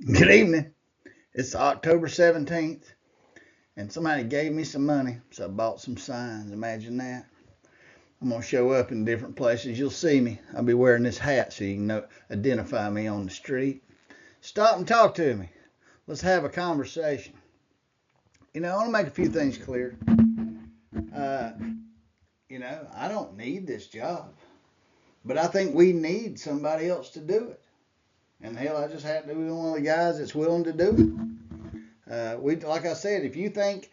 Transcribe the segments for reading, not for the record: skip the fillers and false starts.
Good evening. It's October 17th, and somebody gave me some money, so I bought some signs. Imagine that. I'm going to show up in different places. You'll see me. I'll be wearing this hat so you can identify me on the street. Stop and talk to me. Let's have a conversation. I want to make a few things clear. Uh, I don't need this job, but I think we need somebody else to do it. And hell, I just happen to be one of the guys that's willing to do it. Like I said, if you think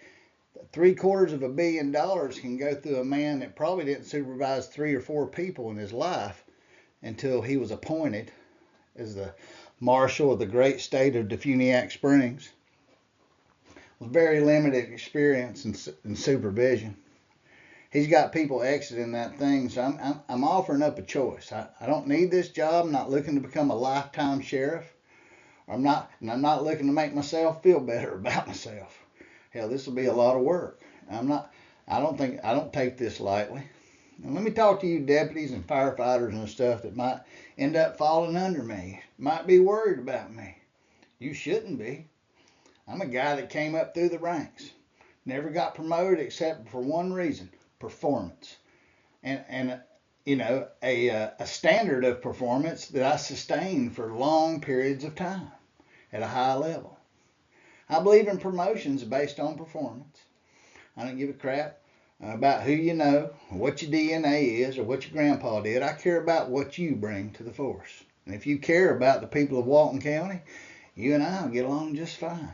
$750 million can go through a man that probably didn't supervise 3 or 4 people in his life until he was appointed as the marshal of the great state of Defuniak Springs, with very limited experience in supervision. He's got people exiting that thing, so I'm offering up a choice. I don't need this job. I'm not looking to become a lifetime sheriff. I'm not looking to make myself feel better about myself. Hell, this will be a lot of work. I don't take this lightly. And let me talk to you deputies and firefighters and stuff that might end up falling under me, might be worried about me. You shouldn't be. I'm a guy that came up through the ranks, never got promoted except for one reason: performance. And a standard of performance that I sustained for long periods of time at a high level. I believe in promotions based on performance. I don't give a crap about who you know, or what your DNA is, or what your grandpa did. I care about what you bring to the force. And if you care about the people of Walton County, you and I will get along just fine.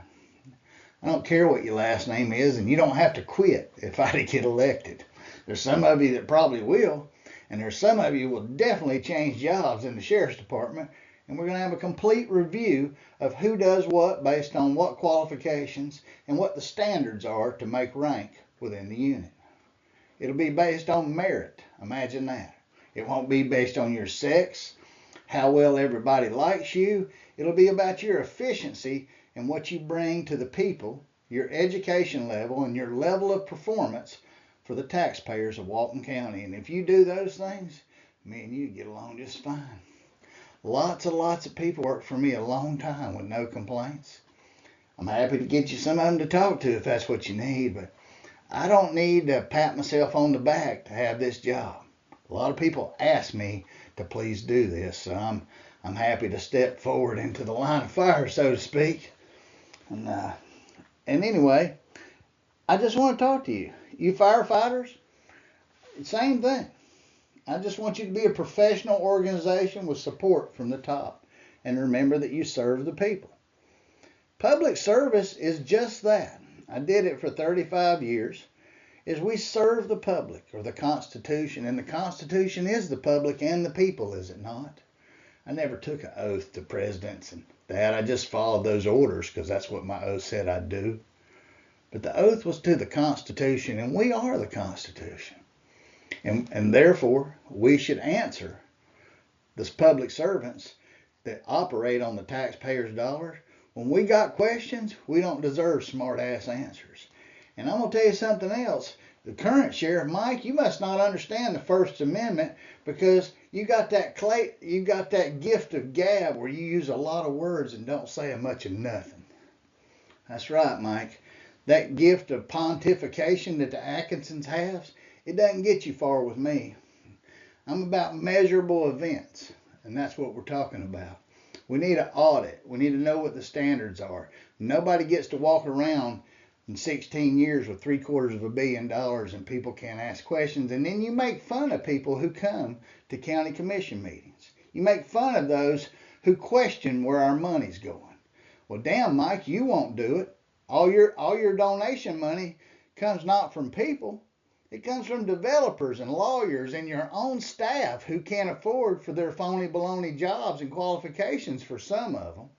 I don't care what your last name is, and you don't have to quit if I get elected. There's some of you that probably will, and there's some of you who will definitely change jobs in the sheriff's department, and we're going to have a complete review of who does what based on what qualifications and what the standards are to make rank within the unit. It'll be based on merit. Imagine that. It won't be based on your sex, how well everybody likes you. It'll be about your efficiency and what you bring to the people, your education level, and your level of performance for the taxpayers of Walton County. And if you do those things, me and you get along just fine. Lots of people work for me a long time with no complaints. I'm happy to get you some of them to talk to if that's what you need, but I don't need to pat myself on the back to have this job. A lot of people ask me to please do this, so I'm happy to step forward into the line of fire, so to speak. And anyway, I just want to talk to you. You firefighters, same thing. I just want you to be a professional organization with support from the top. And remember that you serve the people. Public service is just that. I did it for 35 years. Is we serve the public, or the Constitution. And the Constitution is the public and the people, is it not? I never took an oath to presidents and that. I just followed those orders because that's what my oath said I'd do. But the oath was to the Constitution, and we are the Constitution. And therefore, we should answer the public servants that operate on the taxpayers' dollars. When we got questions, we don't deserve smart-ass answers. And I'm going to tell you something else. The current sheriff, Mike, you must not understand the First Amendment because you got that gift of gab where you use a lot of words and don't say a much of nothing. That's right, Mike. That gift of pontification that the Atkinsons have, it doesn't get you far with me. I'm about measurable events, and that's what we're talking about. We need an audit. We need to know what the standards are. Nobody gets to walk around in 16 years with $750 million and people can't ask questions. And then you make fun of people who come to county commission meetings. You make fun of those who question where our money's going. Well, damn, Mike, you won't do it. All your donation money comes not from people. It comes from developers and lawyers and your own staff who can't afford for their phony baloney jobs and qualifications for some of them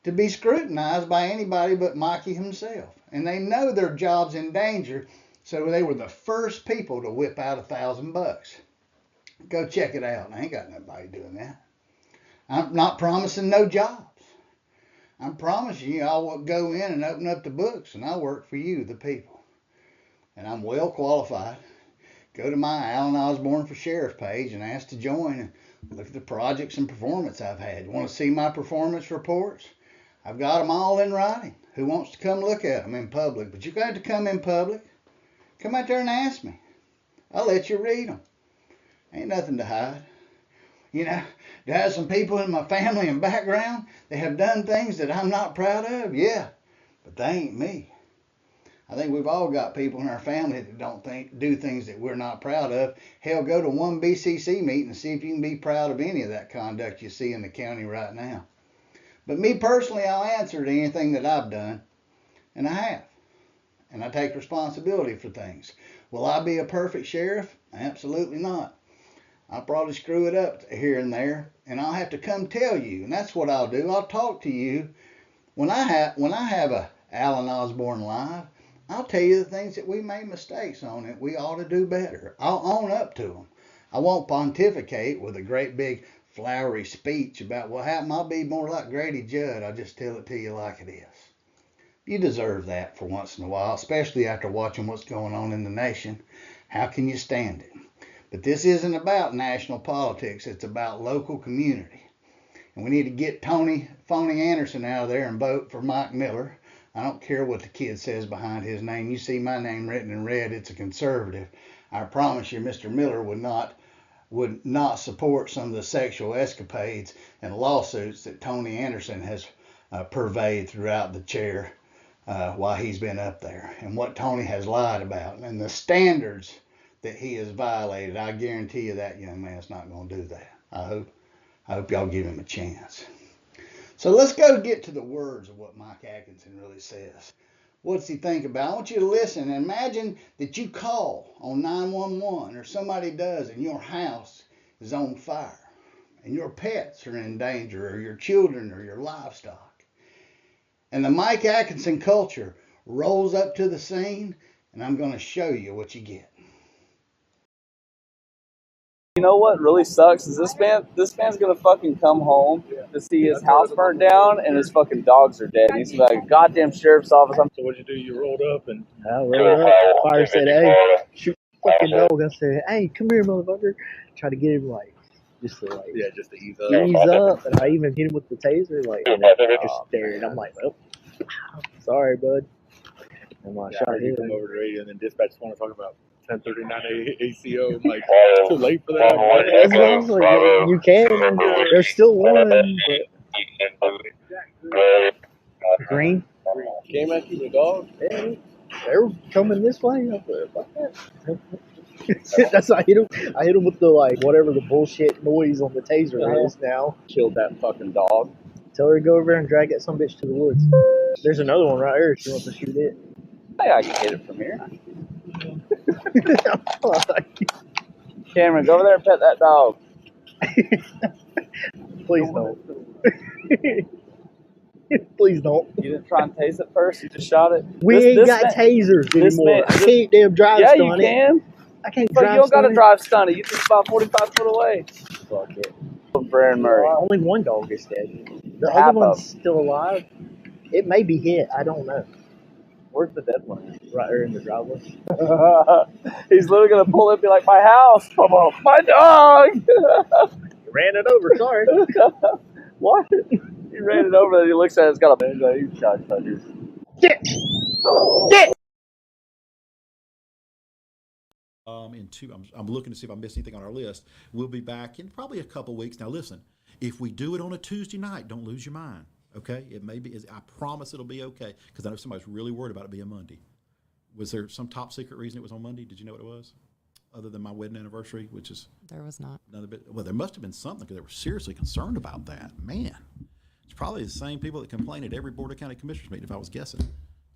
to be scrutinized by anybody but Mikey himself. And they know their job's in danger, so they were the first people to whip out $1,000. Go check it out. I ain't got nobody doing that. I'm not promising no jobs. I'm promising you I'll go in and open up the books and I'll work for you, the people. And I'm well qualified. go to my Alan Osborne for Sheriff page and ask to join and look at the projects and performance I've had. You want to see my performance reports? I've got them all in writing. Who wants to come look at them in public? But you got to come in public. Come out there and ask me. I'll let you read them. Ain't nothing to hide. You know, do I have some people in my family and background that have done things that I'm not proud of? Yeah, but they ain't me. I think we've all got people in our family that don't do things that we're not proud of. Hell, go to one BCC meeting and see if you can be proud of any of that conduct you see in the county right now. But me personally, I'll answer to anything that I've done, and I have. And I take responsibility for things. Will I be a perfect sheriff? Absolutely not. I'll probably screw it up here and there, and I'll have to come tell you, and that's what I'll do. I'll talk to you. When I have a Alan Osborne Live, I'll tell you the things that we made mistakes on that we ought to do better. I'll own up to them. I won't pontificate with a great big flowery speech about what happened. I'll be more like Grady Judd. I'll just tell it to you like it is. You deserve that for once in a while, especially after watching what's going on in the nation. How can you stand it? But this isn't about national politics. It's about local community. And we need to get Tony Phony Anderson out of there and vote for Mike Miller. I don't care what the kid says behind his name. You see my name written in red, it's a conservative. I promise you Mr. Miller would not support some of the sexual escapades and lawsuits that Tony Anderson has purveyed throughout the chair while he's been up there, and what Tony has lied about, and the standards that he has violated. I guarantee you that young man's not going to do that. I hope y'all give him a chance. So let's go get to the words of what Mike Atkinson really says. What's he think about? I want you to listen and imagine that you call on 911 or somebody does and your house is on fire and your pets are in danger or your children or your livestock. And the Mike Atkinson culture rolls up to the scene, and I'm going to show you what you get. You know what really sucks is this man's gonna fucking come home to see his house burnt down and his fucking dogs are dead. And he's like, goddamn sheriff's office. So what'd you do? You rolled up and I rolled up. Fire said, "Hey, shoot the fucking dog." I said, "Hey, come here, motherfucker." Try to get him just just to ease up. And I even hit him with the taser, just staring. I'm like, "Well, sorry, bud." And I shot him. Come over the radio and then dispatch want to talk about 1039 ACO. I'm like, too late for that. That's what I was like, you can. There's still one, but green. Came after the dog? Yeah, they were coming this way. I thought, "Fuck that." That's I hit him. I hit him with the whatever the bullshit noise on the taser is now. Killed that fucking dog. Tell her to go over there and drag that sumbitch to the woods. There's another one right here if she wants to shoot it. I can hit it from here. Cameron, go over there and pet that dog. Please don't. Please don't. You didn't try and tase it first? You just shot it? We ain't got tasers anymore. I can't damn drive stun it. Yeah, you can. I can't but drive you don't got to stun drive stun it. You just about 45 foot away. Fuck it. Brandon Murray. Only one dog is dead. The other one's still alive. It may be hit. I don't know. Where's the dead one? Right there in the driveway. He's literally going to pull it and be like, my house. Come on, my dog. You ran it over. Sorry. What? He ran it over, and he looks at it. It's got a he's got fuckers. Dick! Dick! I'm looking to see if I missed anything on our list. We'll be back in probably a couple weeks. Now, listen, if we do it on a Tuesday night, don't lose your mind. Okay, it may be. I promise it'll be okay because I know somebody's really worried about it being Monday. Was there some top secret reason it was on Monday? Did you know what it was? Other than my wedding anniversary, which is there was not another bit. Well, there must have been something because they were seriously concerned about that. Man, it's probably the same people that complain at every Board of County Commissioners meeting, if I was guessing.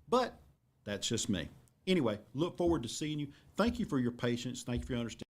But that's just me. Anyway, look forward to seeing you. Thank you for your patience. Thank you for your understanding.